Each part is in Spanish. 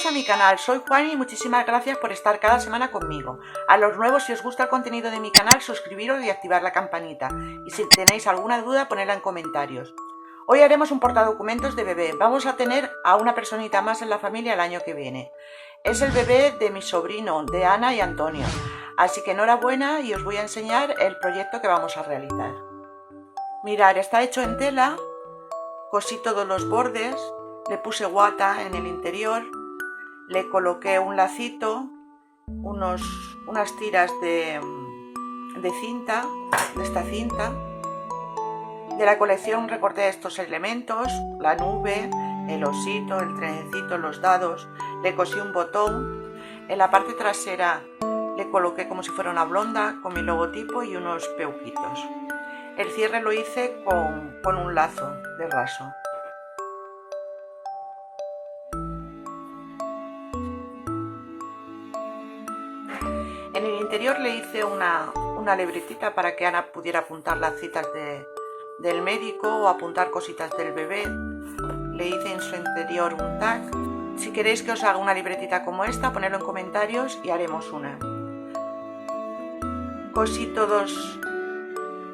a mi canal, soy Juan y muchísimas gracias por estar cada semana conmigo. A los nuevos, si os gusta el contenido de mi canal, suscribiros y activar la campanita. Y si tenéis alguna duda, ponedla en comentarios. Hoy haremos un portadocumentos de bebé. Vamos a tener a una personita más en la familia el año que viene. Es el bebé de mi sobrino, de Ana y Antonio. Así que enhorabuena y os voy a enseñar el proyecto que vamos a realizar. Mirad, está hecho en tela, cosí todos los bordes, le puse guata en el interior, le coloqué un lacito, unas tiras de cinta, de esta cinta. De la colección recorté estos elementos, la nube, el osito, el trenecito, los dados, le cosí un botón. En la parte trasera le coloqué como si fuera una blonda con mi logotipo y unos peuquitos. El cierre lo hice con un lazo de raso. En el interior le hice una libretita para que Ana pudiera apuntar las citas del médico o apuntar cositas del bebé. Le hice en su interior un tag. Si queréis que os haga una libretita como esta, ponedlo en comentarios y haremos una. Cosí todos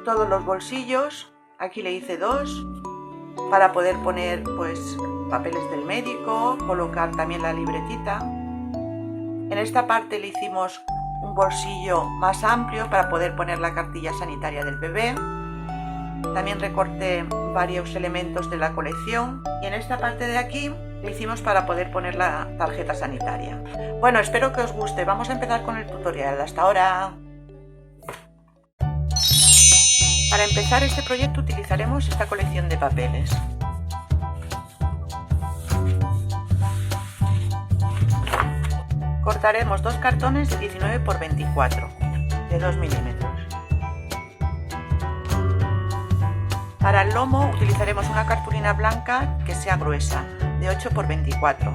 los bolsillos. Aquí le hice dos para poder poner pues papeles del médico, colocar también la libretita. En esta parte le hicimos un bolsillo más amplio para poder poner la cartilla sanitaria del bebé. También recorté varios elementos de la colección y en esta parte de aquí le hicimos para poder poner la tarjeta sanitaria. Bueno, espero que os guste. Vamos a empezar con el tutorial. Hasta ahora. Para empezar este proyecto utilizaremos esta colección de papeles. Cortaremos dos cartones de 19 x 24 de 2 milímetros. Para el lomo utilizaremos una cartulina blanca que sea gruesa, de 8 x 24,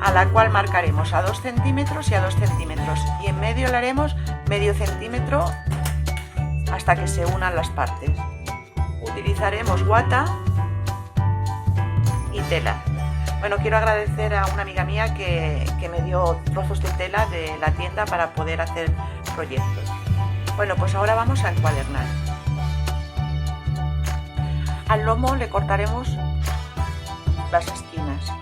a la cual marcaremos a 2 centímetros y a 2 centímetros, y en medio le haremos medio centímetro hasta que se unan las partes. Utilizaremos guata y tela. Bueno, quiero agradecer a una amiga mía que me dio trozos de tela de la tienda para poder hacer proyectos. Bueno, pues ahora vamos a encuadernar. Al lomo le cortaremos las esquinas.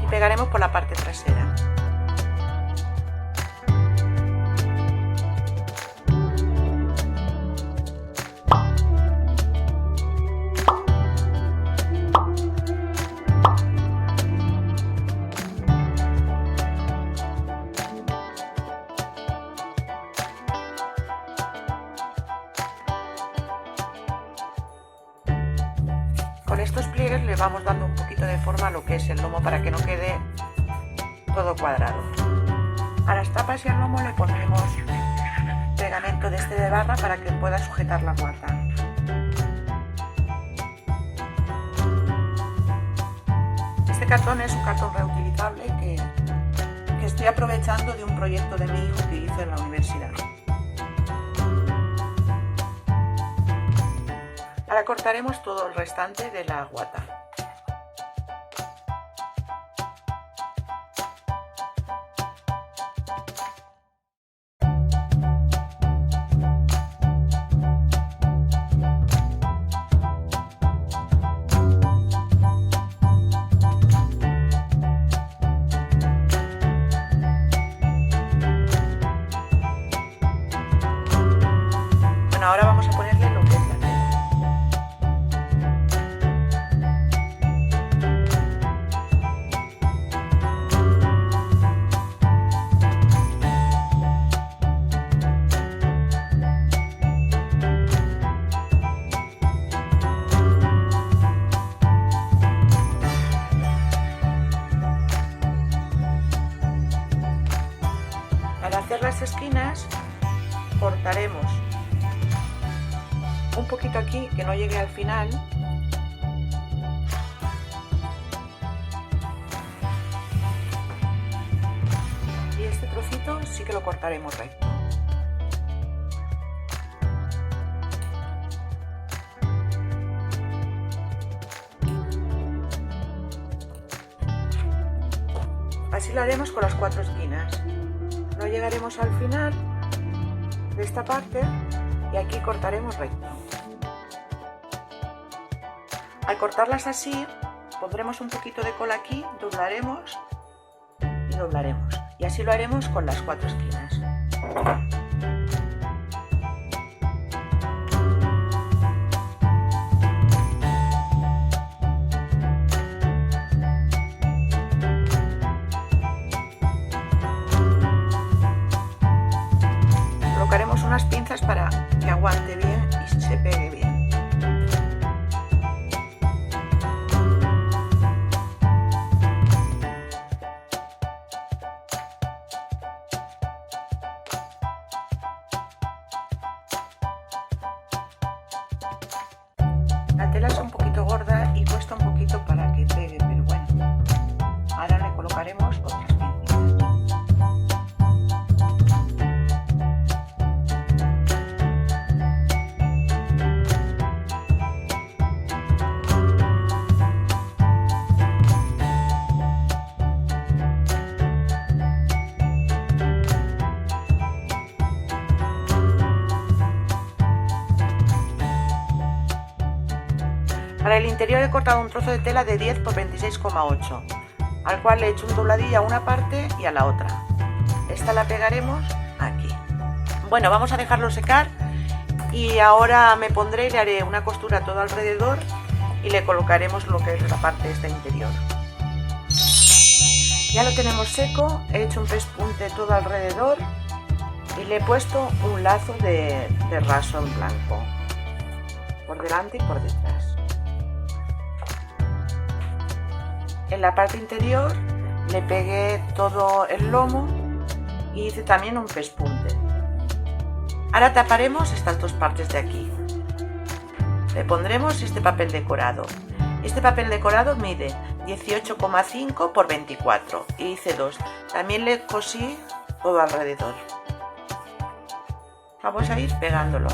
Y pegaremos por la parte trasera. Con estos pliegues le vamos dando un poquito de forma a lo que es el lomo para que no quede todo cuadrado. A las tapas y al lomo le pondremos pegamento de este de barra para que pueda sujetar la guata. Este cartón es un cartón reutilizable que estoy aprovechando de un proyecto de mi hijo que hizo en la universidad. Ahora cortaremos todo el restante de la guata. Bueno, ahora vamos a ponerle lo que es la tela. Para hacer las esquinas cortaremos un poquito aquí que no llegue al final y este trocito sí que lo cortaremos recto. Así lo haremos con las 4 esquinas. No llegaremos al final de esta parte y aquí cortaremos recto. Al cortarlas así, pondremos un poquito de cola aquí, doblaremos y doblaremos. Y así lo haremos con las 4 esquinas. Colocaremos unas pinzas para que aguante bien y se pegue bien. La tela es un poquito gorda y cuesta un poquito para que pegue, pero bueno, ahora le colocaremos otras pinzas. Para el interior he cortado un trozo de tela de 10 por 26,8, al cual le he hecho un dobladillo a una parte y a la otra. Esta la pegaremos aquí. Bueno, vamos a dejarlo secar y ahora me pondré y le haré una costura todo alrededor y le colocaremos lo que es la parte esta interior. Ya lo tenemos seco, he hecho un pespunte todo alrededor y le he puesto un lazo de raso en blanco, por delante y por detrás. En la parte interior le pegué todo el lomo y hice también un pespunte. Ahora taparemos estas dos partes de aquí. Le pondremos este papel decorado. Este papel decorado mide 18,5 por 24 y hice dos. También le cosí todo alrededor. Vamos a ir pegándolo.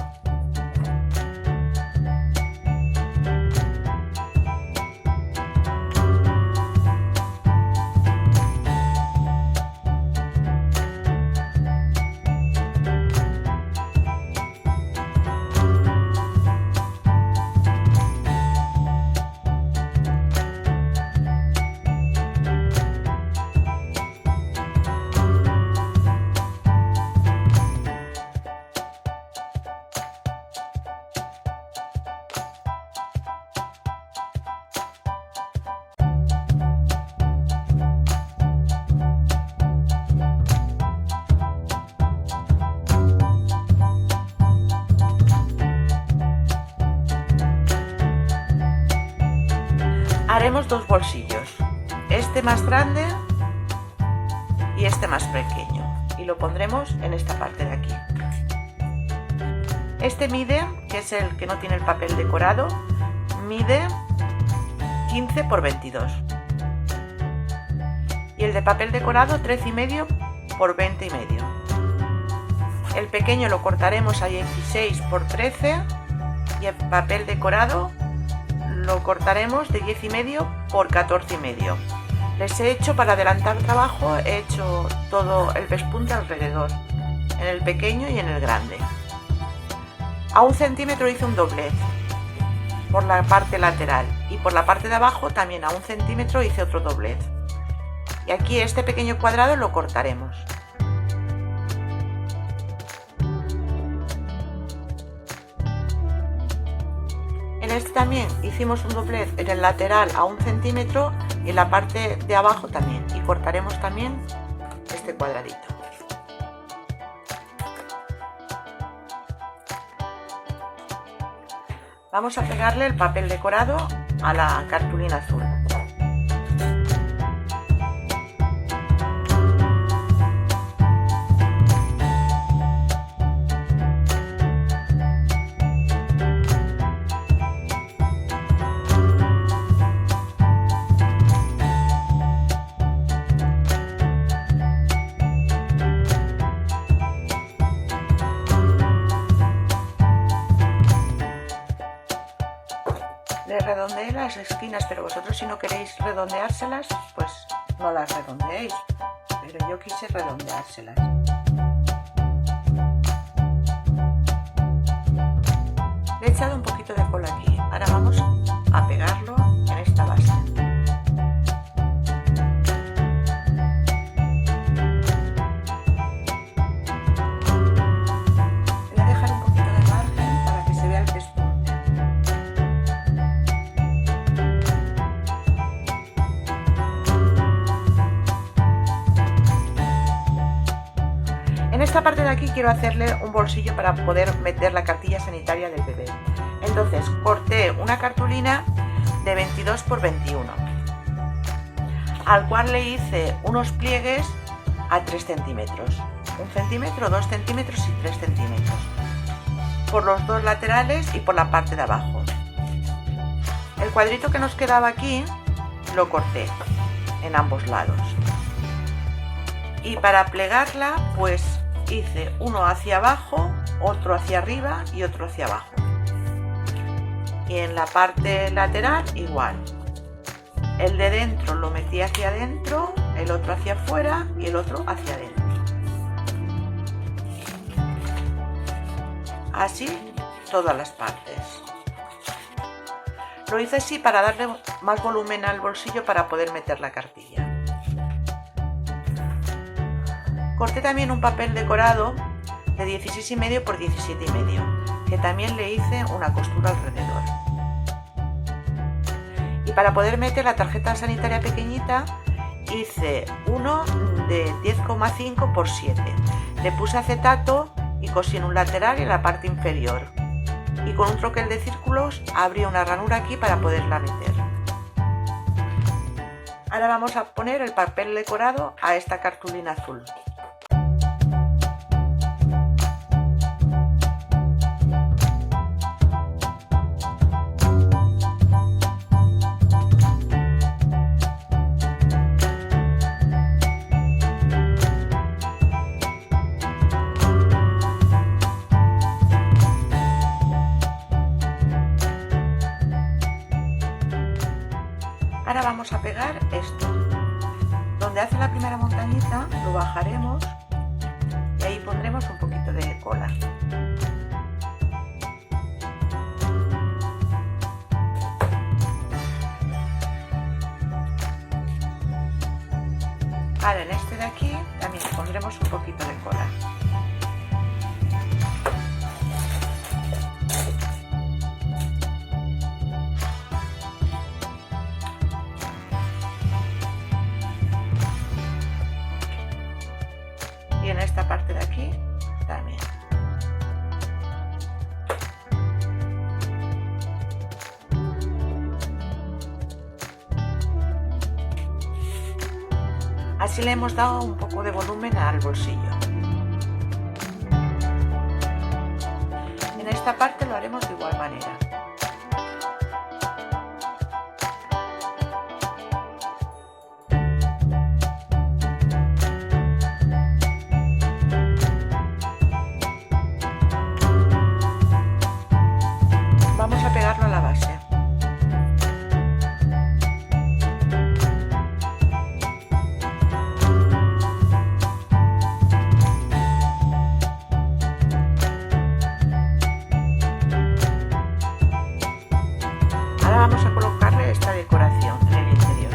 Haremos dos bolsillos, este más grande y este más pequeño, y lo pondremos en esta parte de aquí. Este mide, que es el que no tiene el papel decorado, mide 15 por 22 y el de papel decorado 13,5 por 20,5. El pequeño lo cortaremos a 16 por 13 y el papel decorado lo cortaremos de 10,5 por 14,5. Les he hecho, para adelantar trabajo, he hecho todo el pespunte alrededor, en el pequeño y en el grande. A 1 centímetro hice un doblez por la parte lateral y por la parte de abajo también a 1 centímetro hice otro doblez. Y aquí este pequeño cuadrado lo cortaremos. En este también hicimos un doblez en el lateral a 1 centímetro y en la parte de abajo también, y cortaremos también este cuadradito. Vamos a pegarle el papel decorado a la cartulina azul. Le redondeé las esquinas, pero vosotros si no queréis redondeárselas, pues no las redondeéis, pero yo quise redondeárselas. Le he echado un poquito de cola aquí, ahora vamos a pegarlo en esta base. Voy a dejar un poquito de margen para que se vea el pespunte. En esta parte de aquí quiero hacerle un bolsillo para poder meter la cartilla sanitaria del bebé. Entonces corté una cartulina de 22 por 21, al cual le hice unos pliegues a 3 centímetros, 1 centímetro, 2 centímetros y 3 centímetros, por los dos laterales y por la parte de abajo. El cuadrito que nos quedaba aquí lo corté en ambos lados, y para plegarla pues hice uno hacia abajo, otro hacia arriba y otro hacia abajo, y en la parte lateral igual. El de dentro lo metí hacia adentro, el otro hacia afuera y el otro hacia adentro. Así todas las partes. Lo hice así para darle más volumen al bolsillo para poder meter la cartilla. Corté también un papel decorado de 16,5 por 17,5, que también le hice una costura alrededor. Y para poder meter la tarjeta sanitaria pequeñita hice uno de 10,5 por 7. Le puse acetato y cosí en un lateral y en la parte inferior. Y con un troquel de círculos abrí una ranura aquí para poderla meter. Ahora vamos a poner el papel decorado a esta cartulina azul. Ahora vamos a pegar esto. Donde hace la primera montañita lo bajaremos y ahí pondremos un poquito de cola. Ahora en este de aquí también pondremos un poquito de cola. Y en esta parte de aquí también. Así le hemos dado un poco de volumen al bolsillo. En esta parte lo haremos de igual manera. Vamos a pegarlo a la base. Ahora vamos a colocarle esta decoración en el interior.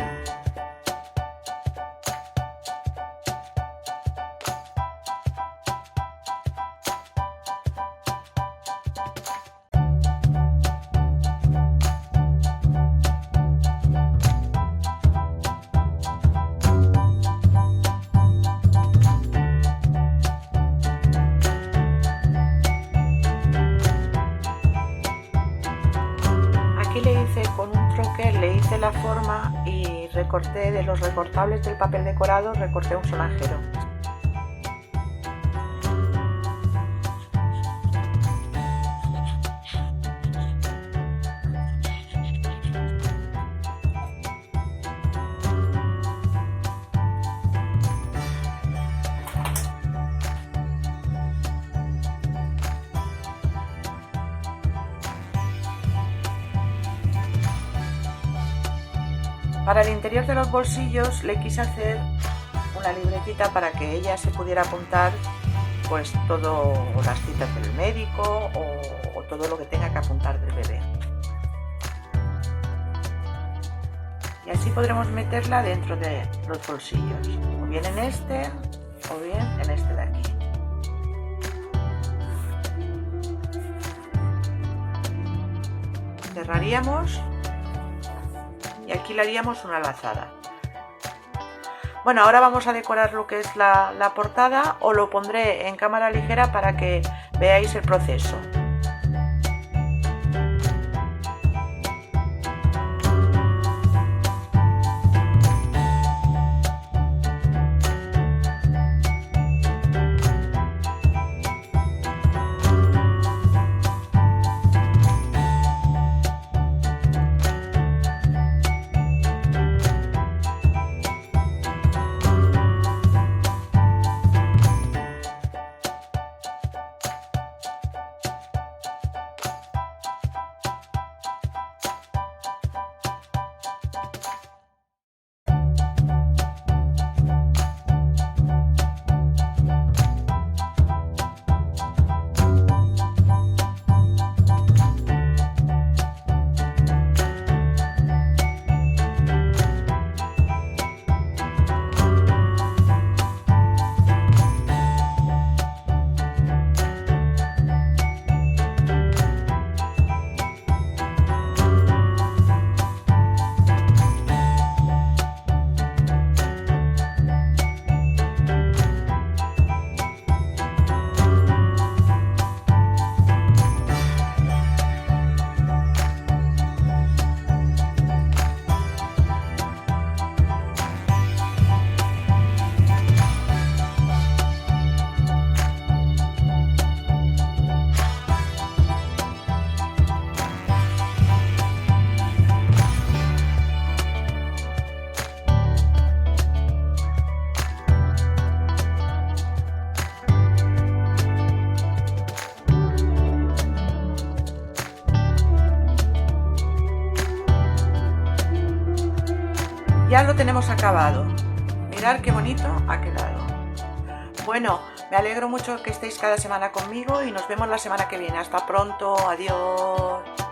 Aquí le hice con un troquel, le hice la forma y recorté de los recortables del papel decorado, recorté un sonajero. Para el interior de los bolsillos le quise hacer una libretita para que ella se pudiera apuntar pues todas las citas del médico o todo lo que tenga que apuntar del bebé. Y así podremos meterla dentro de los bolsillos, o bien en este o bien en este de aquí. Cerraríamos y aquí le haríamos una lazada. Bueno, ahora vamos a decorar lo que es la portada, o lo pondré en cámara ligera para que veáis el proceso. Ya lo tenemos acabado. Mirad qué bonito ha quedado. Bueno, me alegro mucho que estéis cada semana conmigo y nos vemos la semana que viene. Hasta pronto, adiós.